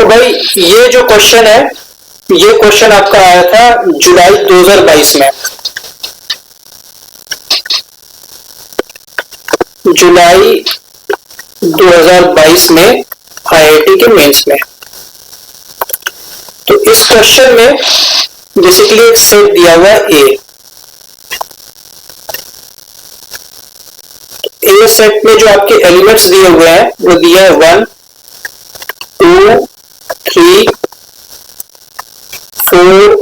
तो भाई ये जो क्वेश्चन है, ये क्वेश्चन आपका आया था जुलाई 2022 में, जुलाई 2022 में आईआईटी के मेंस में। तो इस क्वेश्चन में बेसिकली एक सेट दिया हुआ है ए सेट में जो आपके एलिमेंट्स दिए हुए हैं वो दिया है 1 2 3 4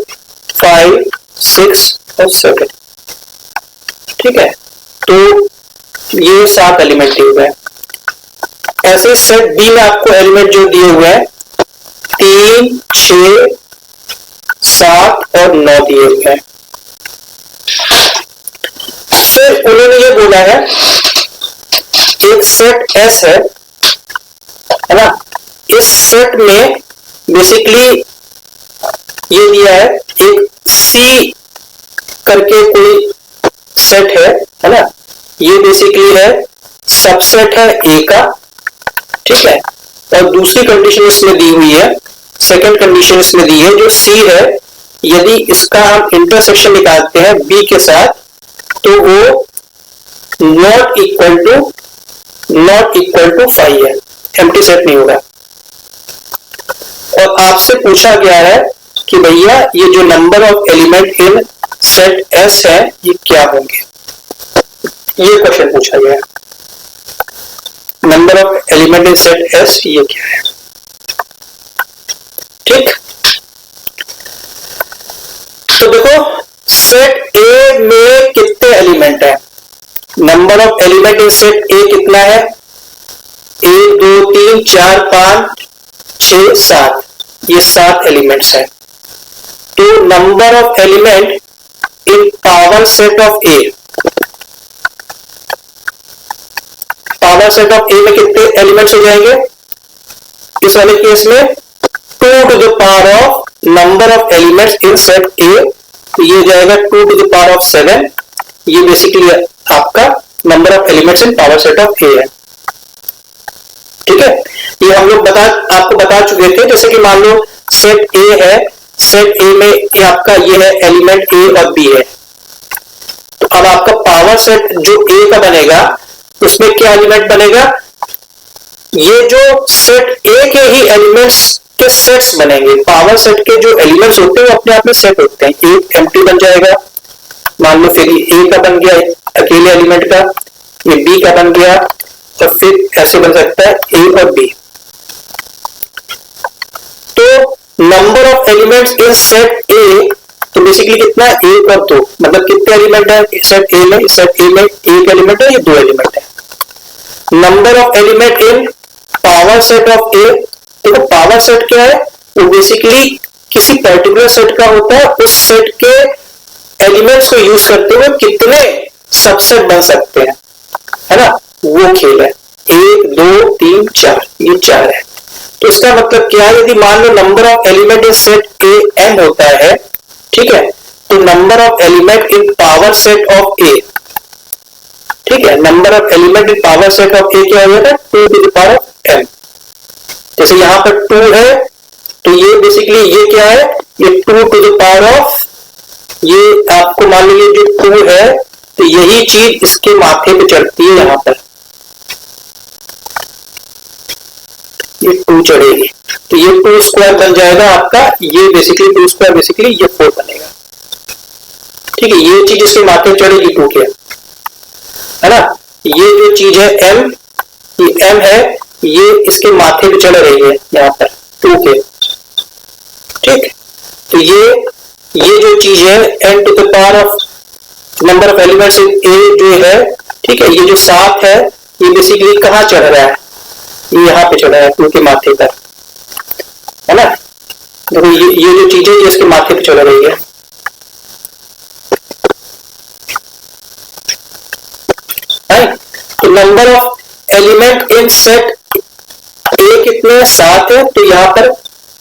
5 6 और 7। ठीक है, तो ये 7 एलिमेंट दिए हुए हैं। ऐसे सेट बी में आपको एलिमेंट जो दिए हुए हैं 3 6 7 और 9 दिए हुए हैं। फिर उन्होंने ये बोला है एक सेट एस है ना, इस सेट में बेसिकली ये दिया है एक सी करके कोई सेट है ना, ये बेसिकली है सबसेट है ए का। ठीक है, और दूसरी कंडीशन इसमें दी हुई है, सेकंड कंडीशन इसमें दी है जो सी है, यदि इसका हम इंटरसेक्शन निकालते हैं बी के साथ तो वो नॉट इक्वल टू 5 है, एम्प्टी सेट नहीं होगा। और आपसे पूछा गया है कि भैया ये जो number of element in set S है ये क्या होंगे, ये क्वेश्चन पूछा गया है। Number of element in set S ये क्या है। ठीक, तो देखो सेट ए में कितने एलिमेंट है, number of element in set ए कितना है, 1 2 3 4 5 6 7, ये 7 एलिमेंट्स हैं। तो number of element in power set of a, power set of a में कितने एलिमेंट्स हो जाएंगे, इस वाले केस में 2 to the power of number of elements in set A, तो ये जाएगा 2 टू द पावर ऑफ 7। ये बेसिकली आपका number of elements in power set of a है। ठीक है, ये हम लोग आपको बता चुके थे। जैसे कि मान लो सेट ए है, सेट ए में ये आपका ये है एलिमेंट ए और बी है, तो अब आपका पावर सेट जो ए का बनेगा उसमें क्या एलिमेंट बनेगा, ये जो सेट ए के ही एलिमेंट्स के सेट्स बनेंगे। पावर सेट के जो एलिमेंट्स होते हैं वो अपने आप में सेट होते हैं, एक एम्प्टी बन जाएगा, मान लो फिर ए का बन गया अकेले एलिमेंट का, ये बी का बन गया, और फिर ऐसे बन सकता है ए और बी। तो number of elements in set A, तो बेसिकली कितना, 1 और 2, मतलब कितने एलिमेंट है सेट ए में, सेट ए में 1 एलिमेंट है, ये 2 एलिमेंट है। Number of element in power set of a, देखो पावर सेट क्या है, वो बेसिकली किसी पर्टिकुलर सेट का होता है, उस सेट के एलिमेंट्स को यूज करते हुए कितने सबसेट बन सकते हैं, है ना, वो खेल है। 1 2 3 4, ये 4 है। तो इसका मतलब क्या है, यदि मान लो number of element in set a m होता है, ठीक है, तो number of element in power set of a, ठीक है, number of element in power set of a क्या हो जाता है, 2 to the power of m। जैसे यहां पर 2 है, तो ये बेसिकली ये क्या है, ये 2 टू द पावर ऑफ, ये आपको मान लीजिए जो 2 है, तो यही चीज इसके माथे पे चढ़ती है, यहां पर ये 2 चढ़ेगी, तो ये 2 स्क्वायर बन जाएगा आपका, ये बेसिकली 2 स्क्वायर बेसिकली ये 4 बनेगा। ठीक है, ये चीज इसके माथे चढ़ेगी 2 के, है ना, ये जो चीज है m, ये m है, ये इसके माथे पे चढ़ रही है यहाँ पर 2 के। ठीक, तो ये जो चीज है n to the power of number of elements in a जो है, ठीक है, ये जो 7 है, ये बेसिकली कहाँ चढ़ रहा है, ये यहाँ पे चढ़ा है 2 के माथे पर, है ना। देखो ये जो चीज है ये इसके माथे पे चढ़ रही है। तो number of element in set ए कितने, 7 है, तो यहाँ पर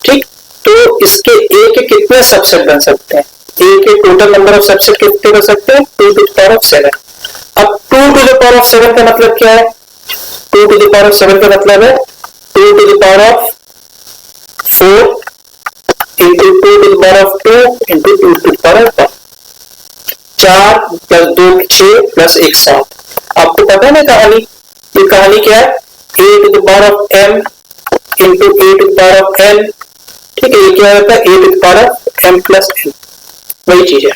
ठीक, तो इसके ए के कितने सबसेट बन सकते हैं, ए के टोटल नंबर ऑफ सबसेट कितने बन सकते हैं, 2 टू द पावर ऑफ 7। अब 2 टू द पावर ऑफ 7 का मतलब क्या है, 2 टू द पावर ऑफ 7 का मतलब है 2 to the power of power of 2 into 2 to the power of 1। 4 plus 2 6 plus 1 7। आपको पता है ना कहानी, ये कहानी क्या है, a to the power of m into a to the power of n। ठीक है, ये क्या होता है, a to the power of m plus n, वही चीज है।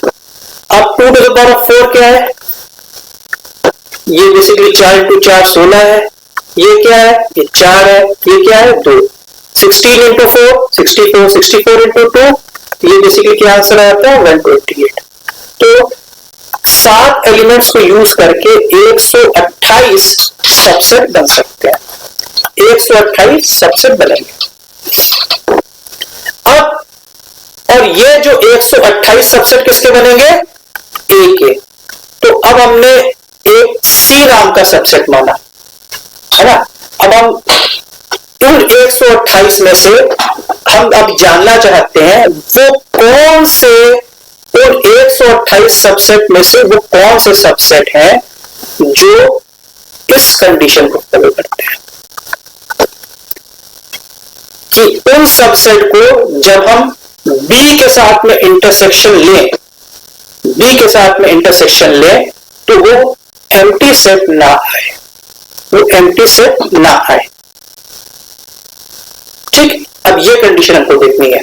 अब 2 टू द पावर ऑफ 4 क्या है, ये बेसिकली 4 इंटू 4 16 है। ये क्या है, ये 4 है। ये क्या है, 2। 16 इंटू 4 64, 64 इंटू 2, ये बेसिकली क्या आंसर आता है, 128। तो 7 एलिमेंट्स को यूज करके 128 सबसेट बन सकते हैं, 128 सबसेट बनेंगे। अब और ये जो 128 सबसेट किसके बनेंगे, ए के। तो अब हमने एक सी नाम का सबसेट माना है ना। अब हम उन 128 में से हम अब जानना चाहते हैं वो कौन से, उन 128 सबसेट में से वो कौन से सबसेट हैं जो इस कंडीशन को फॉलो करते हैं कि उन सबसेट को जब हम B के साथ में इंटरसेक्शन लें, B के साथ में इंटरसेक्शन लें तो वो एम्प्टी सेट ना आए, वो एम्प्टी सेट ना आए। ठीक, अब ये कंडीशन हमको देखनी है।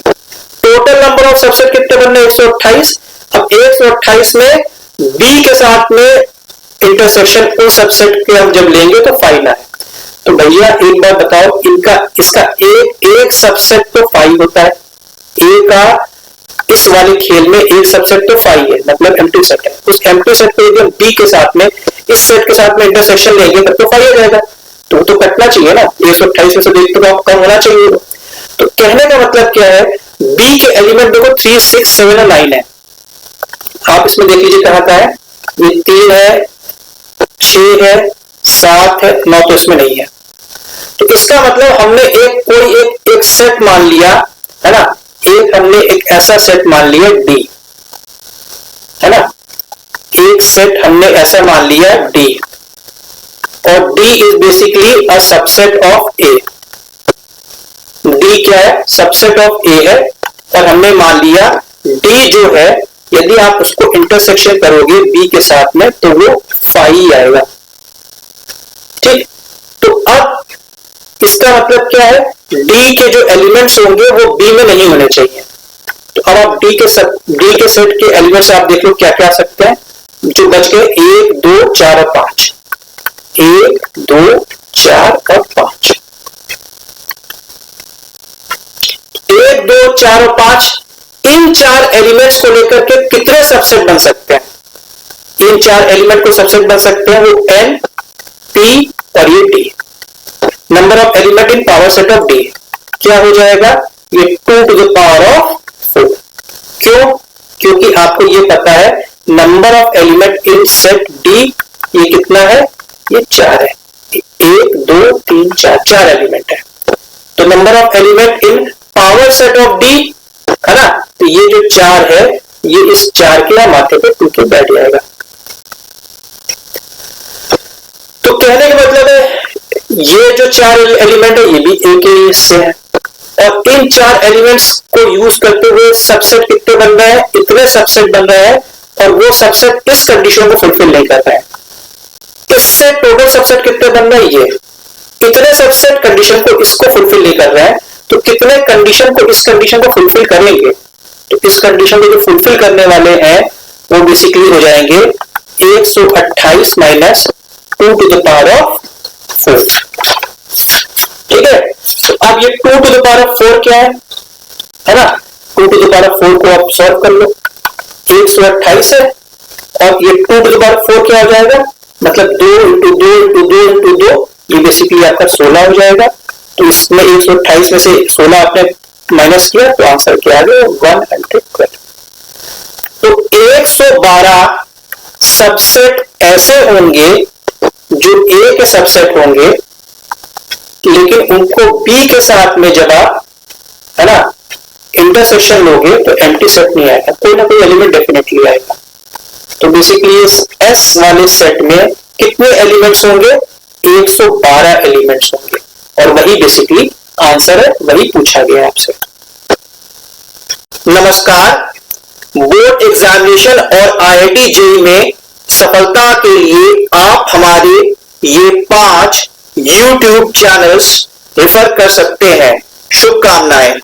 टोटल नंबर ऑफ सबसेट कितने बनने, 128। अब 128 में B के साथ में इंटरसेक्शन उन सबसेट के हम जब लेंगे तो 5 आए। तो भैया एक बार बताओ, इनका इसका एक सबसेट तो 5 होता है, ए का इस वाले खेल में एक सबसेट तो 5 है, मतलब एम्प्टी सेट है। उस एम्प्टी सेट को यदि हम B के साथ में इस सेट के साथ में इंटरसेक्शन लेंगे तब तो 5 आ जाएगा। तो कटना चाहिए ना, 128 में से देख तो कम होना चाहिए। तो कहने का मतलब क्या है, B के एलिमेंट देखो 3 6 7 और 9 है। आप इसमें देख लीजिए कहां का है, ये 3 है, 6 है, 7 है, 9 तो इसमें नहीं है। तो इसका मतलब हमने एक सेट मान लिया है ना, हमने एक ऐसा सेट मान लिया D है ना, एक सेट हमने ऐसा मान लिया D, और D is basically a subset of A। D क्या है, सबसेट ऑफ A है, और हमने मान लिया D जो है यदि आप उसको इंटरसेक्शन करोगे B के साथ में तो वो 5 आएगा। ठीक, तो अब इसका मतलब क्या है, D के जो एलिमेंट्स होंगे वो B में नहीं होने चाहिए। तो अब आप D के सेट के एलिमेंट्स आप देख लो क्या क्या आ सकते हैं, जो बच गए 1 2 4 और 5, 1 2 4 और 5, 1 2 4 और 5, इन 4 एलिमेंट्स को लेकर के कितने सबसेट बन सकते हैं, इन 4 एलिमेंट को सबसेट बन सकते हैं वो N P और ये D। Number of element in power set of D क्या हो जाएगा, ये 2 टू द पावर ऑफ 4। क्यों, क्योंकि आपको ये पता है number of element in set D ये कितना है, ये 4 है, 1 2 3 4 एलिमेंट है। तो number of element in power set of D है ना, तो ये जो 4 है ये इस 4 के माथे पे 2 के बैठ जाएगा। तो कहने का मतलब है ये जो 4 एलिमेंट है ये भी A के हिस्से है, और इन 4 एलिमेंट्स को यूज करते हुए सबसेट कितने बन रहे हैं, इतने सबसेट बन रहे हैं, और वो सबसेट इस कंडीशन को फुलफिल नहीं कर रहे हैं। इससे टोटल सबसेट कितने बन रहे हैं, ये इतने सबसेट कंडीशन को इसको फुलफिल नहीं कर रहे हैं। तो कितने कंडीशन को इस कंडीशन को फुलफिल करेंगे, तो इस कंडीशन को जो फुलफिल करने वाले हैं वो बेसिकली हो जाएंगे 128 minus 2 to the power of 4। ठीक है, तो अब ये 2 टू द पावर ऑफ 4 क्या है ना, 2 टू द पावर ऑफ 4 को आप सॉल्व कर लो, 128 है, और ये 2 टू द पावर 4 क्या हो जाएगा, मतलब 2 इंटू 2 इंटू 2 इंटू 2, ये बेसिकली आपका 16 हो जाएगा। तो इसमें 128 में से 16 आपने माइनस किया तो आंसर क्या आ गया, 112। तो 112 सबसेट ऐसे होंगे जो A के सबसेट होंगे, लेकिन उनको B के साथ में जब आप है ना इंटरसेक्शन लोगे तो एम्प्टी सेट नहीं आएगा, कोई ना कोई एलिमेंट डेफिनेटली आएगा। तो बेसिकली इस S वाले सेट में कितने एलिमेंट्स होंगे, 112 एलिमेंट्स होंगे, और वही बेसिकली आंसर है, वही पूछा गया आपसे। नमस्कार, बोर्ड एग्जामिनेशन और IIT जेईई में सफलता के लिए आप हमारे ये 5 YouTube चैनल्स रेफर कर सकते हैं। शुभकामनाएं।